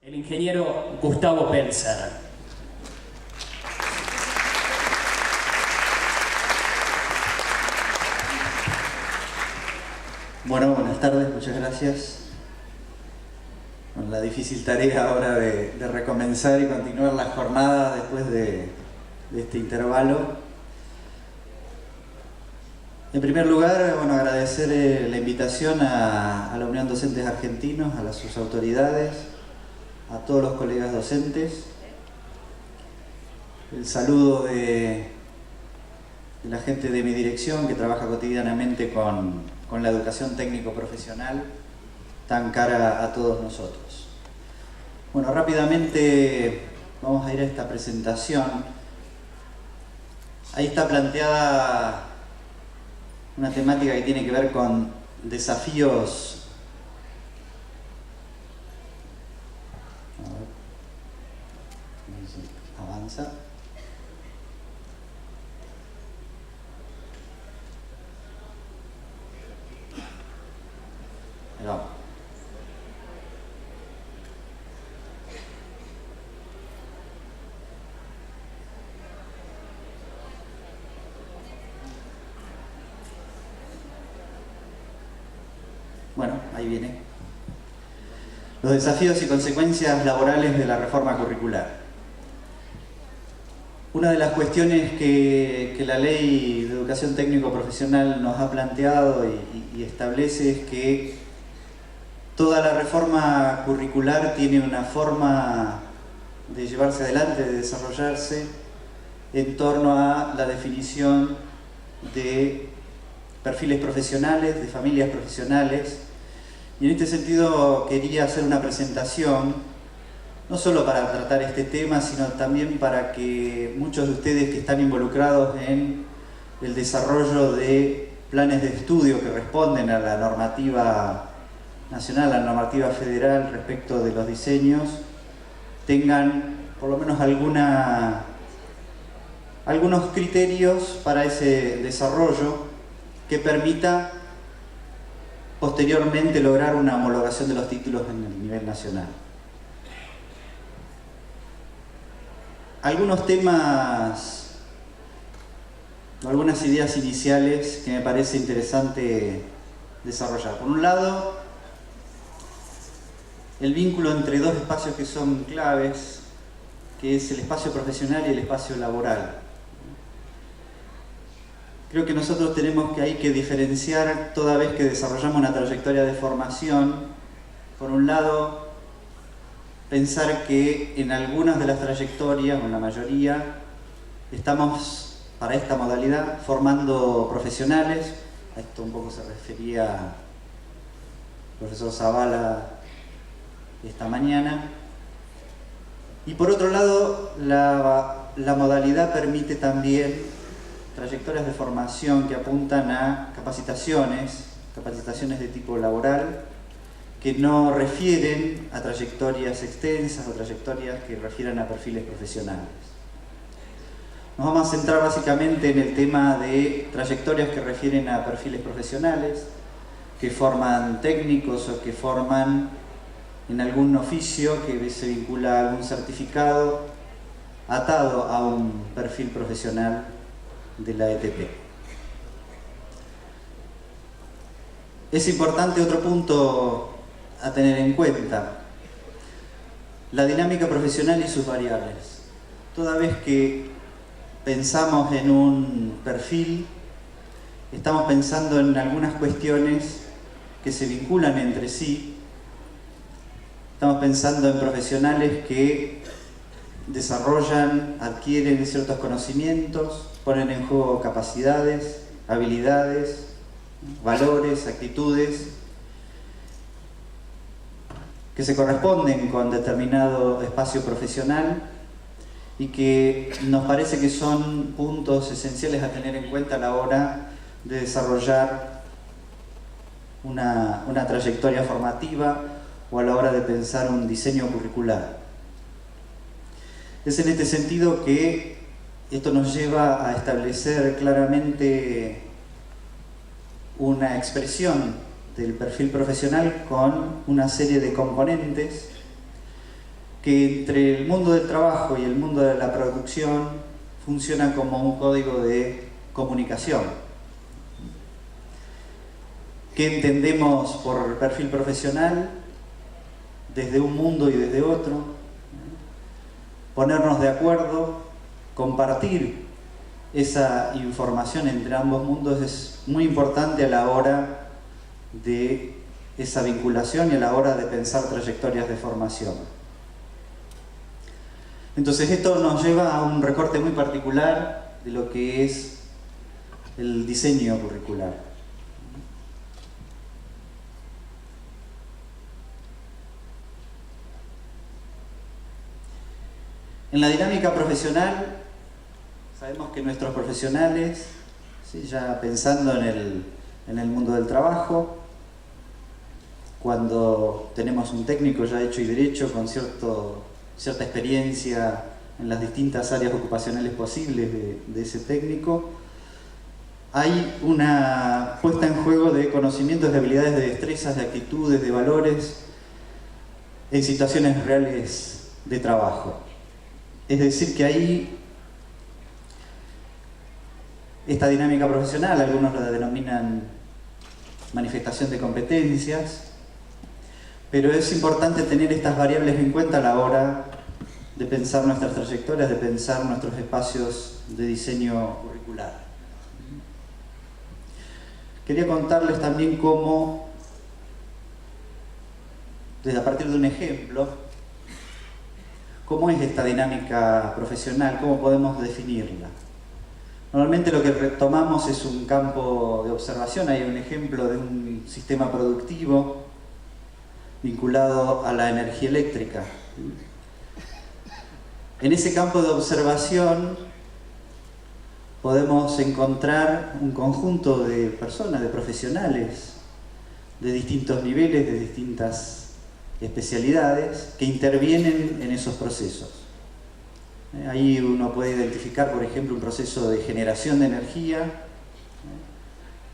El ingeniero Gustavo Pelzer. Bueno, buenas tardes, muchas gracias. Con la difícil tarea ahora de recomenzar y continuar la jornada después de este intervalo. En primer lugar, bueno, agradecer la invitación a la Unión Docentes Argentinos, a sus autoridades, a todos los colegas docentes. El saludo de la gente de mi dirección que trabaja cotidianamente con la educación técnico-profesional tan cara a todos nosotros. Bueno, rápidamente vamos a ir a esta presentación. Ahí está planteada una temática que tiene que ver con desafíos. A ver, avanza. Ahí vamos. Bueno, ahí viene. Los desafíos y consecuencias laborales de la reforma curricular. Una de las cuestiones que la Ley de Educación Técnico-Profesional nos ha planteado y establece es que toda la reforma curricular tiene una forma de llevarse adelante, de desarrollarse en torno a la definición de perfiles profesionales, de familias profesionales. Y en este sentido quería hacer una presentación, no solo para tratar este tema, sino también para que muchos de ustedes que están involucrados en el desarrollo de planes de estudio que responden a la normativa nacional, a la normativa federal respecto de los diseños, tengan por lo menos algunos criterios para ese desarrollo que permita posteriormente lograr una homologación de los títulos en el nivel nacional. Algunos temas, algunas ideas iniciales que me parece interesante desarrollar. Por un lado, el vínculo entre dos espacios que son claves, que es el espacio profesional y el espacio laboral. Creo que nosotros tenemos que diferenciar toda vez que desarrollamos una trayectoria de formación. Por un lado, pensar que en algunas de las trayectorias, o en la mayoría, estamos para esta modalidad formando profesionales. A esto un poco se refería el profesor Zavala esta mañana. Y por otro lado, la modalidad permite también trayectorias de formación que apuntan a capacitaciones de tipo laboral, que no refieren a trayectorias extensas o trayectorias que refieran a perfiles profesionales. Nos vamos a centrar básicamente en el tema de trayectorias que refieren a perfiles profesionales, que forman técnicos o que forman en algún oficio que se vincula a algún certificado atado a un perfil profesional de la ETP. Es importante otro punto a tener en cuenta: la dinámica profesional y sus variables. Toda vez que pensamos en un perfil, estamos pensando en algunas cuestiones que se vinculan entre sí. Estamos pensando en profesionales que desarrollan, adquieren ciertos conocimientos, ponen en juego capacidades, habilidades, valores, actitudes que se corresponden con determinado espacio profesional y que nos parece que son puntos esenciales a tener en cuenta a la hora de desarrollar una trayectoria formativa o a la hora de pensar un diseño curricular. Es en este sentido que esto nos lleva a establecer claramente una expresión del perfil profesional con una serie de componentes que entre el mundo del trabajo y el mundo de la producción funciona como un código de comunicación. ¿Qué entendemos por perfil profesional? Desde un mundo y desde otro. Ponernos de acuerdo, compartir esa información entre ambos mundos es muy importante a la hora de esa vinculación y a la hora de pensar trayectorias de formación. Entonces esto nos lleva a un recorte muy particular de lo que es el diseño curricular. En la dinámica profesional, sabemos que nuestros profesionales, ¿sí?, ya pensando en el mundo del trabajo, cuando tenemos un técnico ya hecho y derecho con cierta experiencia en las distintas áreas ocupacionales posibles de ese técnico, hay una puesta en juego de conocimientos, de habilidades, de destrezas, de actitudes, de valores en situaciones reales de trabajo. Es decir, que ahí esta dinámica profesional, algunos la denominan manifestación de competencias, pero es importante tener estas variables en cuenta a la hora de pensar nuestras trayectorias, de pensar nuestros espacios de diseño curricular. Quería contarles también cómo, desde a partir de un ejemplo, cómo es esta dinámica profesional, cómo podemos definirla. Normalmente lo que retomamos es un campo de observación. Hay un ejemplo de un sistema productivo vinculado a la energía eléctrica. En ese campo de observación podemos encontrar un conjunto de personas, de profesionales, de distintos niveles, de distintas especialidades, que intervienen en esos procesos. Ahí uno puede identificar, por ejemplo, un proceso de generación de energía,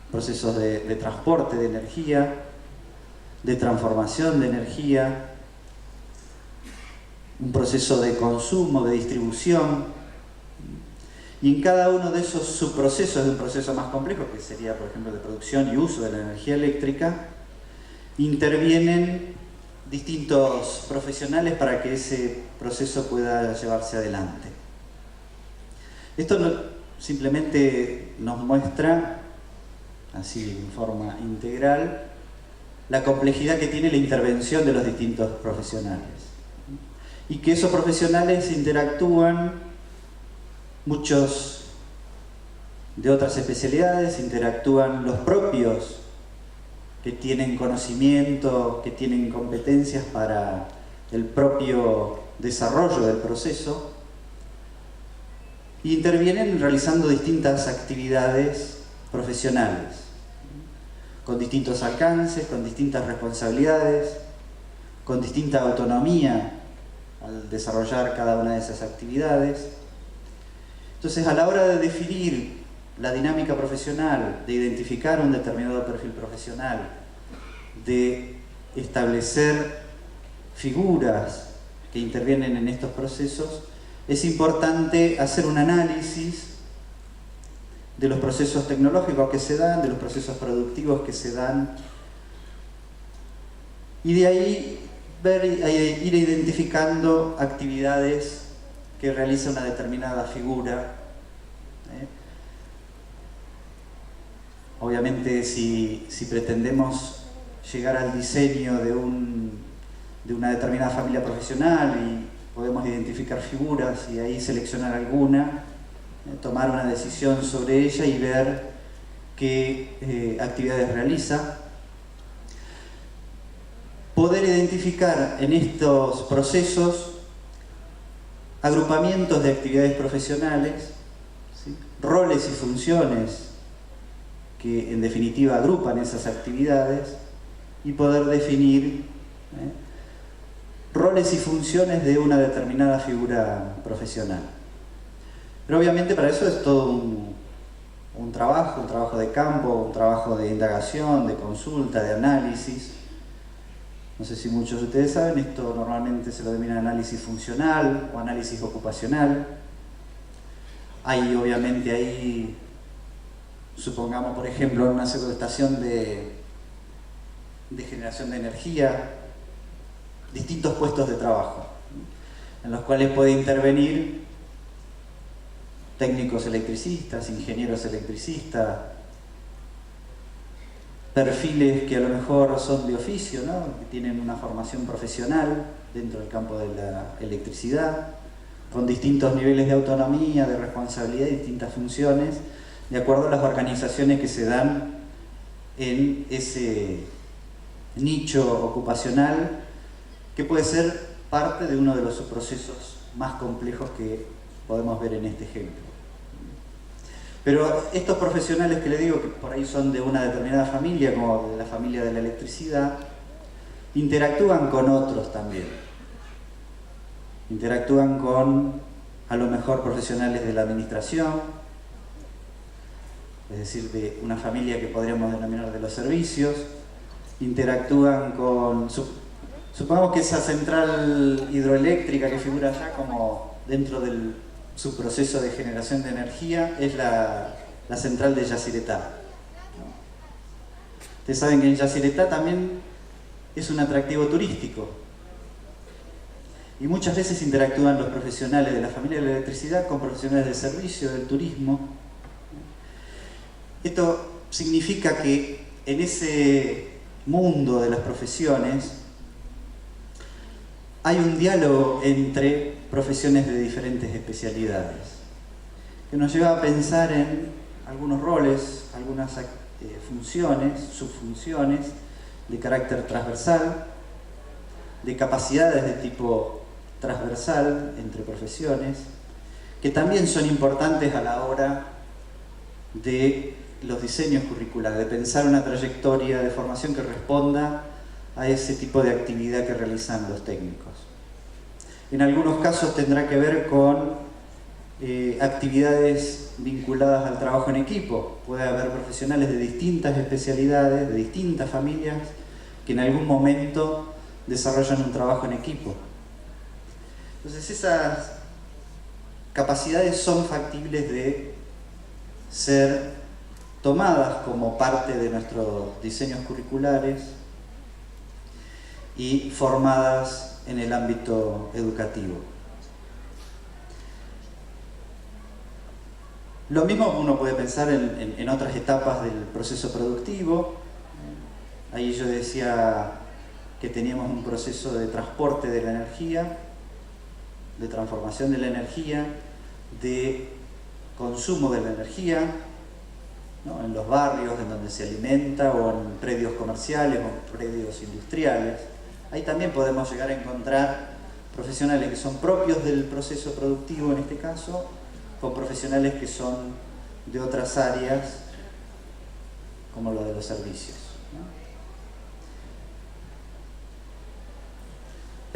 procesos de transporte de energía, de transformación de energía, un proceso de consumo, de distribución. Y en cada uno de esos subprocesos de un proceso más complejo, que sería, por ejemplo, de producción y uso de la energía eléctrica, intervienen distintos profesionales para que ese proceso pueda llevarse adelante. Esto simplemente nos muestra, así en forma integral, la complejidad que tiene la intervención de los distintos profesionales. Y que esos profesionales interactúan, muchos de otras especialidades, interactúan los propios que tienen conocimiento, que tienen competencias para el propio desarrollo del proceso, e intervienen realizando distintas actividades profesionales, con distintos alcances, con distintas responsabilidades, con distinta autonomía al desarrollar cada una de esas actividades. Entonces, a la hora de definir la dinámica profesional, de identificar un determinado perfil profesional, de establecer figuras que intervienen en estos procesos, es importante hacer un análisis de los procesos tecnológicos que se dan, de los procesos productivos que se dan, y de ahí ir identificando actividades que realiza una determinada figura. Obviamente, si pretendemos llegar al diseño de una determinada familia profesional y podemos identificar figuras y ahí seleccionar alguna, tomar una decisión sobre ella y ver qué actividades realiza. Poder identificar en estos procesos agrupamientos de actividades profesionales, ¿sí?, roles y funciones que en definitiva agrupan esas actividades, y poder definir roles y funciones de una determinada figura profesional. Pero obviamente para eso es todo un trabajo de campo, un trabajo de indagación, de consulta, de análisis, No sé si muchos de ustedes saben, esto normalmente se lo denomina análisis funcional o análisis ocupacional. Hay obviamente ahí, supongamos por ejemplo, una subestación de generación de energía, distintos puestos de trabajo, en los cuales puede intervenir técnicos electricistas, ingenieros electricistas, perfiles que a lo mejor son de oficio, ¿no? Que tienen una formación profesional dentro del campo de la electricidad, con distintos niveles de autonomía, de responsabilidad y distintas funciones, de acuerdo a las organizaciones que se dan en ese nicho ocupacional, que puede ser parte de uno de los subprocesos más complejos que podemos ver en este ejemplo. Pero estos profesionales que le digo que por ahí son de una determinada familia, como de la familia de la electricidad, interactúan con otros también. Interactúan con, a lo mejor, profesionales de la administración, es decir, de una familia que podríamos denominar de los servicios. Interactúan con, supongamos que esa central hidroeléctrica que figura allá como dentro del subproceso de generación de energía es la central de Yacyretá. Ustedes saben que en Yacyretá también es un atractivo turístico y muchas veces interactúan los profesionales de la familia de la electricidad con profesionales del servicio, del turismo. Esto significa que en ese mundo de las profesiones hay un diálogo entre profesiones de diferentes especialidades, que nos lleva a pensar en algunos roles, algunas funciones, subfunciones de carácter transversal, de capacidades de tipo transversal entre profesiones, que también son importantes a la hora de los diseños curriculares, de pensar una trayectoria de formación que responda a ese tipo de actividad que realizan los técnicos. En algunos casos tendrá que ver con actividades vinculadas al trabajo en equipo. Puede haber profesionales de distintas especialidades, de distintas familias, que en algún momento desarrollan un trabajo en equipo. Entonces esas capacidades son factibles de ser tomadas como parte de nuestros diseños curriculares y formadas en el ámbito educativo. Lo mismo uno puede pensar en otras etapas del proceso productivo. Ahí yo decía que teníamos un proceso de transporte de la energía, de transformación de la energía, de consumo de la energía, ¿no? En los barrios en donde se alimenta, o en predios comerciales o predios industriales. Ahí también podemos llegar a encontrar profesionales que son propios del proceso productivo, en este caso, con profesionales que son de otras áreas, como lo de los servicios, ¿no?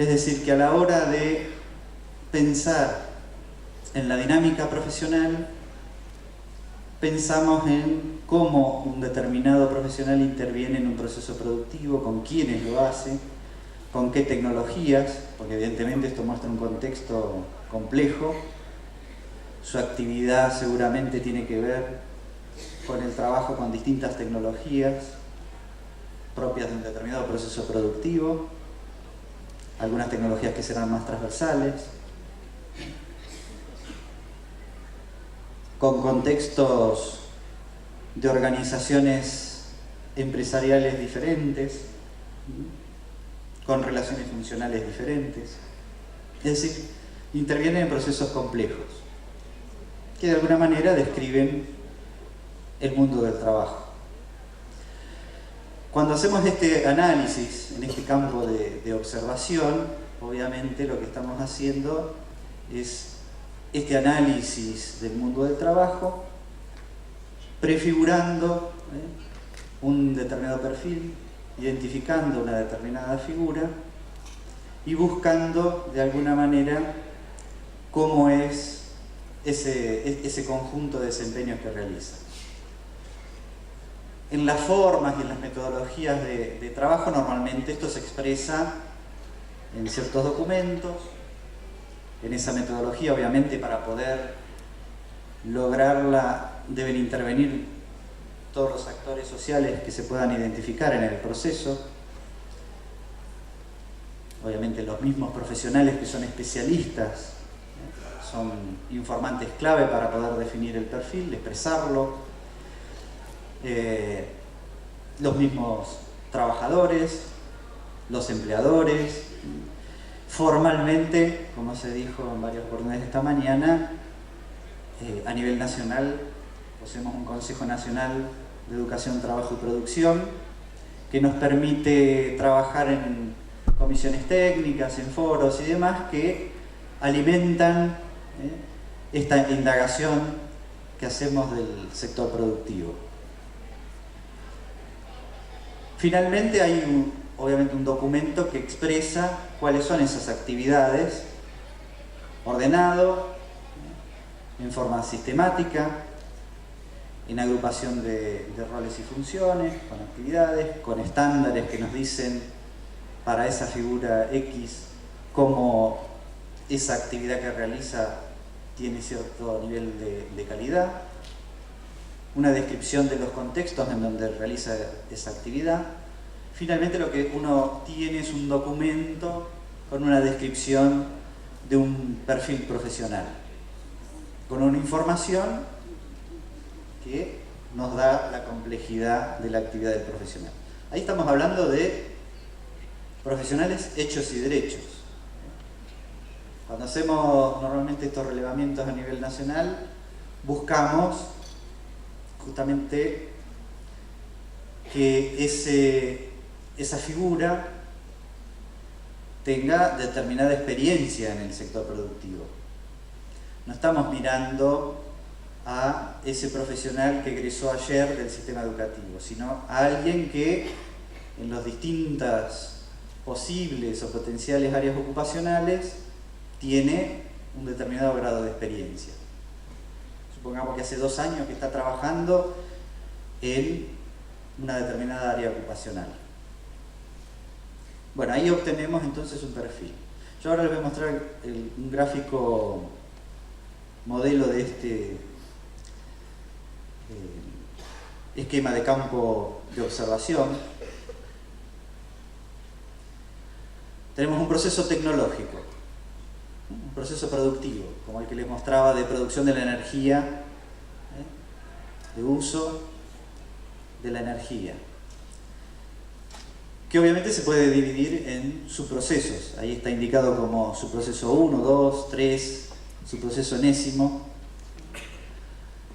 Es decir, que a la hora de pensar en la dinámica profesional, pensamos en cómo un determinado profesional interviene en un proceso productivo, con quiénes lo hace, con qué tecnologías, porque evidentemente esto muestra un contexto complejo. Su actividad seguramente tiene que ver con el trabajo con distintas tecnologías propias de un determinado proceso productivo, algunas tecnologías que serán más transversales, con contextos de organizaciones empresariales diferentes, con relaciones funcionales diferentes. Es decir, intervienen en procesos complejos que de alguna manera describen el mundo del trabajo. Cuando hacemos este análisis en este campo de observación, obviamente lo que estamos haciendo es este análisis del mundo del trabajo, prefigurando un determinado perfil, identificando una determinada figura y buscando de alguna manera cómo es ese conjunto de desempeños que realiza. En las formas y en las metodologías de trabajo, normalmente esto se expresa en ciertos documentos. En esa metodología, obviamente, para poder lograrla deben intervenir todos los actores sociales que se puedan identificar en el proceso. Obviamente los mismos profesionales que son especialistas son informantes clave para poder definir el perfil, expresarlo. Los mismos trabajadores, los empleadores. Formalmente, como se dijo en varias oportunidades esta mañana, a nivel nacional poseemos un Consejo Nacional de Educación, Trabajo y Producción que nos permite trabajar en comisiones técnicas, en foros y demás que alimentan esta indagación que hacemos del sector productivo. Finalmente hay obviamente un documento que expresa cuáles son esas actividades, ordenado, en forma sistemática, en agrupación de roles y funciones, con actividades, con estándares que nos dicen para esa figura X cómo esa actividad que realiza tiene cierto nivel de calidad, una descripción de los contextos en donde realiza esa actividad. Finalmente lo que uno tiene es un documento con una descripción de un perfil profesional, con una información que nos da la complejidad de la actividad del profesional. Ahí estamos hablando de profesionales hechos y derechos. Cuando hacemos normalmente estos relevamientos a nivel nacional, buscamos justamente que esa figura tenga determinada experiencia en el sector productivo. No estamos mirando a ese profesional que egresó ayer del sistema educativo, sino a alguien que en las distintas posibles o potenciales áreas ocupacionales tiene un determinado grado de experiencia. Supongamos que hace 2 años que está trabajando en una determinada área ocupacional. Bueno, ahí obtenemos entonces un perfil. Yo ahora les voy a mostrar un gráfico modelo de este esquema de campo de observación. Tenemos un proceso tecnológico, un proceso productivo, como el que les mostraba, de producción de la energía, de uso de la energía, que obviamente se puede dividir en subprocesos. Ahí está indicado como subproceso 1, 2, 3, subproceso enésimo.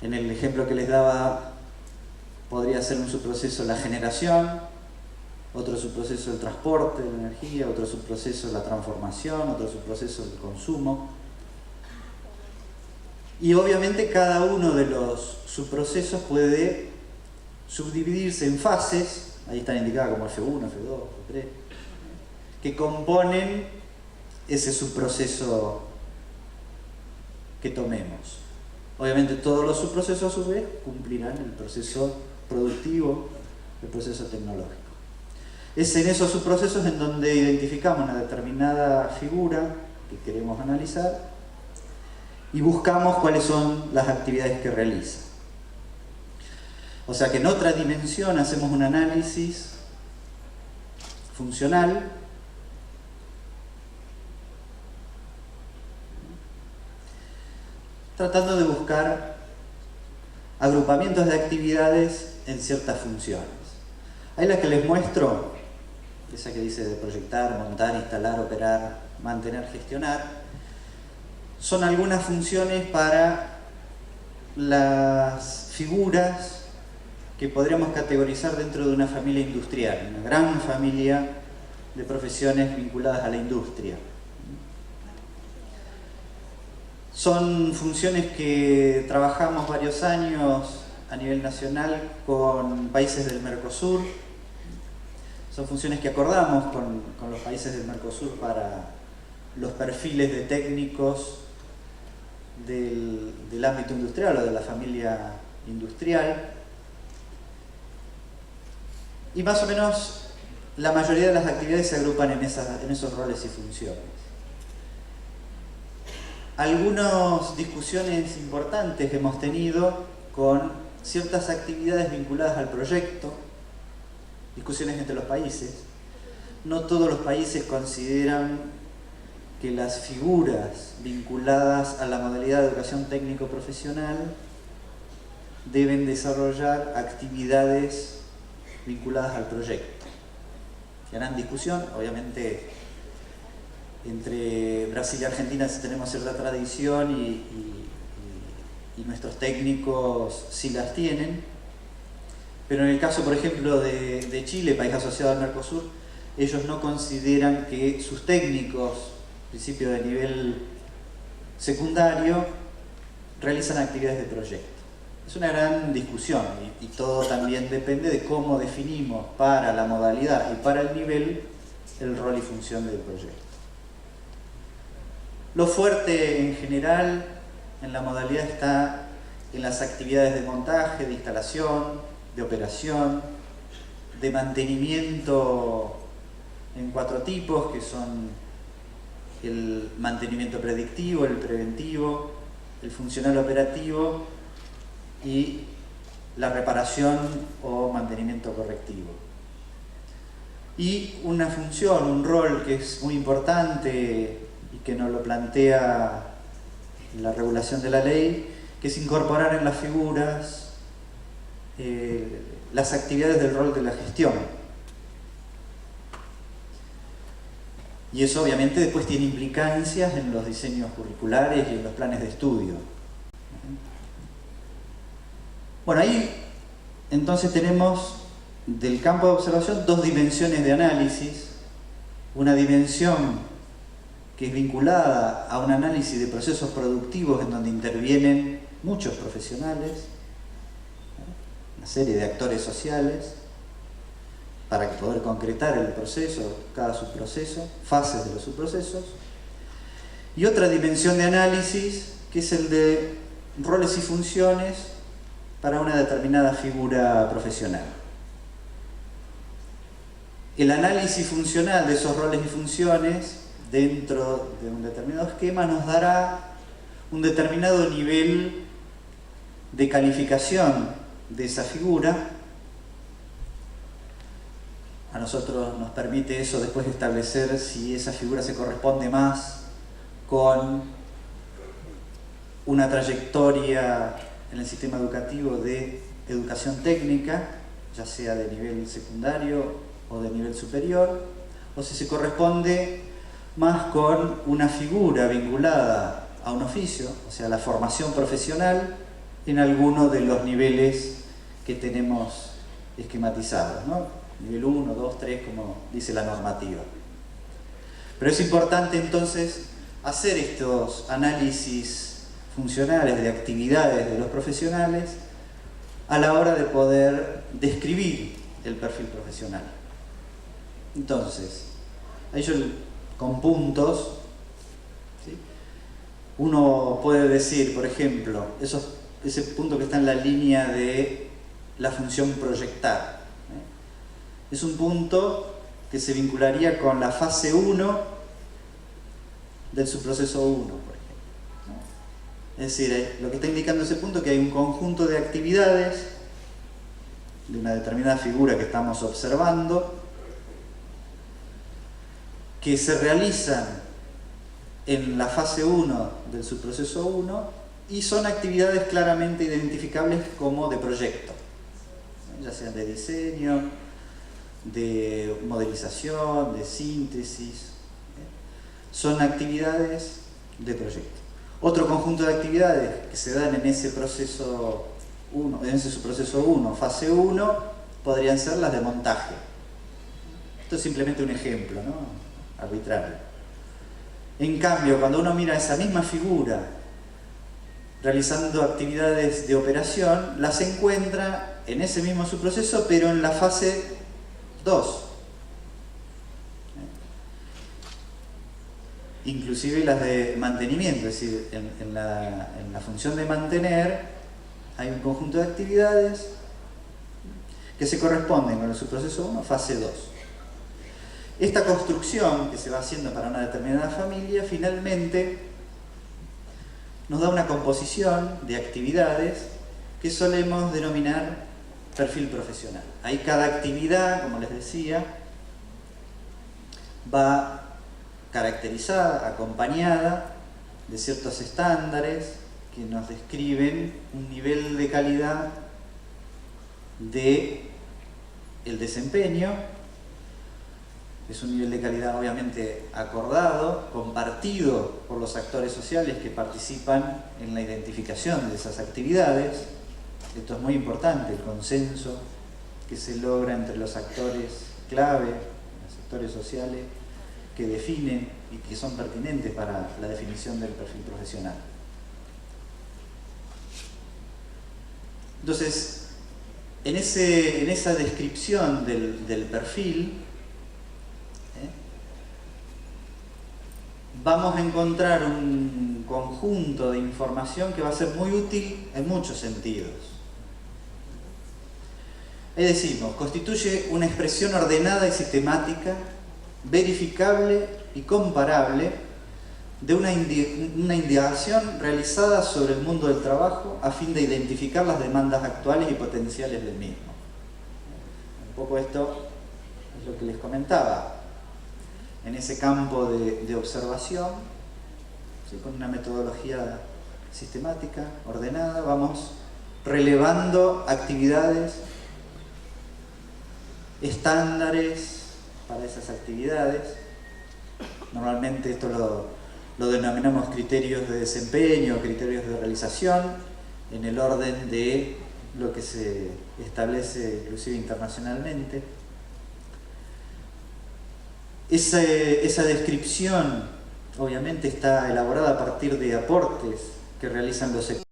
En el ejemplo que les daba, podría ser un subproceso la generación, otro subproceso el transporte de la energía, otro subproceso la transformación, otro subproceso el consumo. Y obviamente cada uno de los subprocesos puede subdividirse en fases, ahí están indicadas como F1, F2, F3, que componen ese subproceso que tomemos. Obviamente todos los subprocesos a su vez cumplirán el proceso productivo, el proceso tecnológico. Es en esos subprocesos en donde identificamos una determinada figura que queremos analizar y buscamos cuáles son las actividades que realiza. O sea que en otra dimensión hacemos un análisis funcional tratando de buscar agrupamientos de actividades en ciertas funciones. Ahí la que les muestro, esa que dice de proyectar, montar, instalar, operar, mantener, gestionar, son algunas funciones para las figuras que podríamos categorizar dentro de una familia industrial, una gran familia de profesiones vinculadas a la industria. Son funciones que trabajamos varios años a nivel nacional con países del Mercosur. Son funciones que acordamos con los países del Mercosur para los perfiles de técnicos del ámbito industrial o de la familia industrial. Y más o menos la mayoría de las actividades se agrupan en esos roles y funciones. Algunas discusiones importantes que hemos tenido con ciertas actividades vinculadas al proyecto, discusiones entre los países. No todos los países consideran que las figuras vinculadas a la modalidad de educación técnico-profesional deben desarrollar actividades vinculadas al proyecto. Gran discusión, obviamente entre Brasil y Argentina tenemos cierta tradición y nuestros técnicos sí las tienen, pero en el caso, por ejemplo, de Chile, país asociado al Mercosur, ellos no consideran que sus técnicos, en principio de nivel secundario, realizan actividades de proyecto. Es una gran discusión y todo también depende de cómo definimos para la modalidad y para el nivel el rol y función del proyecto. Lo fuerte en general en la modalidad está en las actividades de montaje, de instalación, de operación, de mantenimiento en 4 tipos, que son el mantenimiento predictivo, el preventivo, el funcional operativo y la reparación o mantenimiento correctivo. Y una función, un rol que es muy importante y que nos lo plantea la regulación de la ley, que es incorporar en las figuras las actividades del rol de la gestión. Y eso obviamente después tiene implicancias en los diseños curriculares y en los planes de estudio. Bueno, ahí entonces tenemos del campo de observación 2 dimensiones de análisis. Una dimensión que es vinculada a un análisis de procesos productivos en donde intervienen muchos profesionales, una serie de actores sociales, para poder concretar el proceso, cada subproceso, fases de los subprocesos. Y otra dimensión de análisis, que es el de roles y funciones para una determinada figura profesional. El análisis funcional de esos roles y funciones dentro de un determinado esquema nos dará un determinado nivel de calificación de esa figura. A nosotros nos permite eso después establecer si esa figura se corresponde más con una trayectoria en el sistema educativo de educación técnica, ya sea de nivel secundario o de nivel superior, o si se corresponde más con una figura vinculada a un oficio, o sea, la formación profesional en alguno de los niveles que tenemos esquematizados, ¿no? Nivel 1, 2, 3, como dice la normativa. Pero es importante entonces hacer estos análisis funcionales de actividades de los profesionales a la hora de poder describir el perfil profesional. Entonces, ahí yo con puntos, ¿sí? Uno puede decir, por ejemplo, ese punto que está en la línea de la función proyectar. Es un punto que se vincularía con la fase 1 del subproceso 1, por ejemplo. Es decir, lo que está indicando ese punto es que hay un conjunto de actividades de una determinada figura que estamos observando que se realizan en la fase 1 del subproceso 1 y son actividades claramente identificables como de proyecto, ya sean de diseño, de modelización, de síntesis, son actividades de proyecto. Otro conjunto de actividades que se dan en ese proceso 1, en ese subproceso 1, fase 1, podrían ser las de montaje. Esto es simplemente un ejemplo, ¿no? Arbitrario. En cambio, cuando uno mira esa misma figura realizando actividades de operación, las encuentra en ese mismo subproceso, pero en la fase 2. Inclusive las de mantenimiento, es decir, en la función de mantener hay un conjunto de actividades que se corresponden con el subproceso 1, fase 2. Esta construcción que se va haciendo para una determinada familia finalmente nos da una composición de actividades que solemos denominar perfil profesional. Ahí cada actividad, como les decía, va caracterizada, acompañada de ciertos estándares que nos describen un nivel de calidad de el desempeño. Es un nivel de calidad obviamente acordado, compartido por los actores sociales que participan en la identificación de esas actividades. Esto es muy importante, el consenso que se logra entre los actores clave, los actores sociales que definen y que son pertinentes para la definición del perfil profesional. Entonces, en esa descripción del perfil, vamos a encontrar un conjunto de información que va a ser muy útil en muchos sentidos. Ahí decimos, constituye una expresión ordenada y sistemática, verificable y comparable de una indagación realizada sobre el mundo del trabajo a fin de identificar las demandas actuales y potenciales del mismo. Un poco esto es lo que les comentaba. En ese campo de observación, ¿sí? Con una metodología sistemática, ordenada, vamos relevando actividades, estándares para esas actividades. Normalmente esto lo denominamos criterios de desempeño, criterios de realización, en el orden de lo que se establece inclusive internacionalmente. Esa descripción obviamente está elaborada a partir de aportes que realizan los sectores